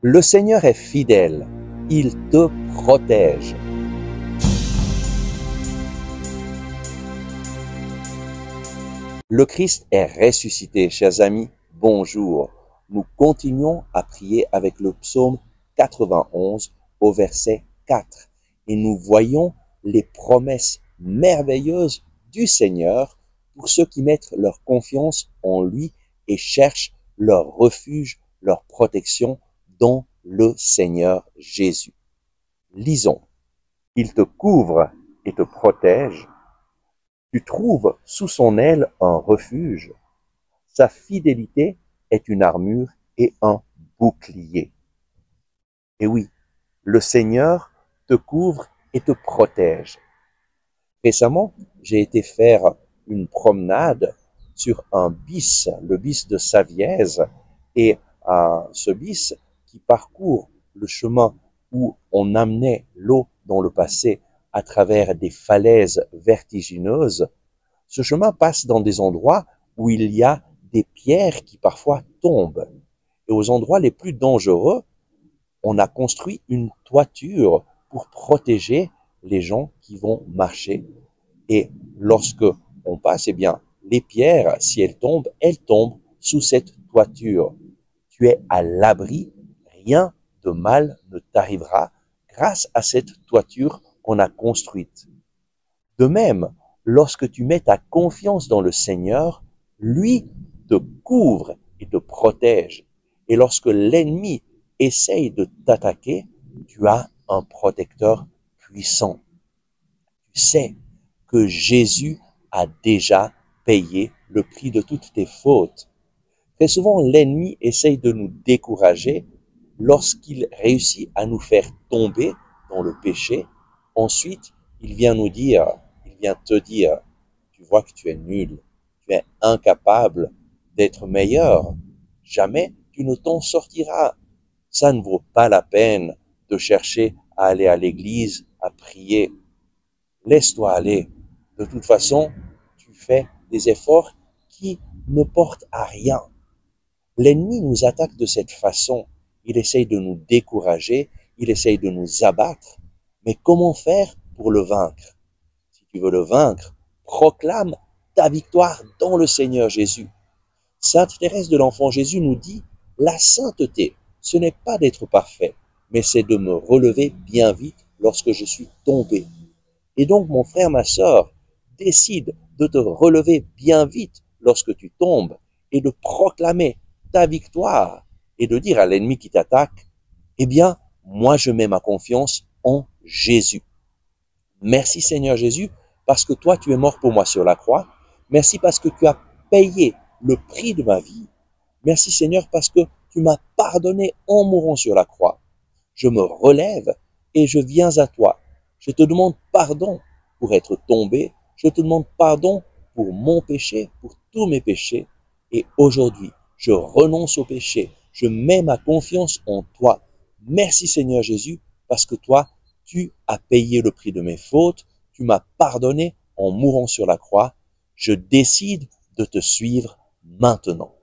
Le Seigneur est fidèle, il te protège. Le Christ est ressuscité, chers amis, bonjour. Nous continuons à prier avec le psaume 91 au verset 4 et nous voyons les promesses merveilleuses du Seigneur pour ceux qui mettent leur confiance en lui et cherchent leur refuge, leur protection dans le Seigneur Jésus. Lisons. Il te couvre et te protège. Tu trouves sous son aile un refuge. Sa fidélité est une armure et un bouclier. Et oui, le Seigneur te couvre et te protège. Récemment, j'ai été faire une promenade sur un bis, le bis de Savièse, et ce bis qui parcourt le chemin où on amenait l'eau dans le passé à travers des falaises vertigineuses. Ce chemin passe dans des endroits où il y a des pierres qui parfois tombent. Et aux endroits les plus dangereux, on a construit une toiture pour protéger les gens qui vont marcher. Et lorsque on passe, eh bien, les pierres, si elles tombent sous cette toiture. Tu es à l'abri, rien de mal ne t'arrivera grâce à cette toiture qu'on a construite. De même, lorsque tu mets ta confiance dans le Seigneur, lui te couvre et te protège. Et lorsque l'ennemi essaye de t'attaquer, tu as un protecteur puissant. Tu sais que Jésus a déjà payé le prix de toutes tes fautes. Très souvent, l'ennemi essaye de nous décourager lorsqu'il réussit à nous faire tomber dans le péché. Ensuite, il vient te dire, tu vois que tu es nul, tu es incapable d'être meilleur. Jamais tu ne t'en sortiras. Ça ne vaut pas la peine de chercher à aller à l'église, à prier. Laisse-toi aller. De toute façon, tu fais des efforts qui ne portent à rien. L'ennemi nous attaque de cette façon. Il essaye de nous décourager, il essaye de nous abattre. Mais comment faire pour le vaincre? Si tu veux le vaincre, proclame ta victoire dans le Seigneur Jésus. Sainte Thérèse de l'Enfant Jésus nous dit, la sainteté, ce n'est pas d'être parfait, mais c'est de me relever bien vite lorsque je suis tombé. Et donc, mon frère, ma sœur, décide de te relever bien vite lorsque tu tombes et de proclamer ta victoire et de dire à l'ennemi qui t'attaque, eh bien, moi je mets ma confiance en Jésus. Merci Seigneur Jésus, parce que toi tu es mort pour moi sur la croix. Merci parce que tu as payé le prix de ma vie. Merci Seigneur parce que tu m'as pardonné en mourant sur la croix. Je me relève et je viens à toi. Je te demande pardon pour être tombé. Je te demande pardon pour mon péché, pour tous mes péchés. Et aujourd'hui, je renonce au péché. Je mets ma confiance en toi. Merci Seigneur Jésus, parce que toi, tu as payé le prix de mes fautes. Tu m'as pardonné en mourant sur la croix. Je décide de te suivre maintenant.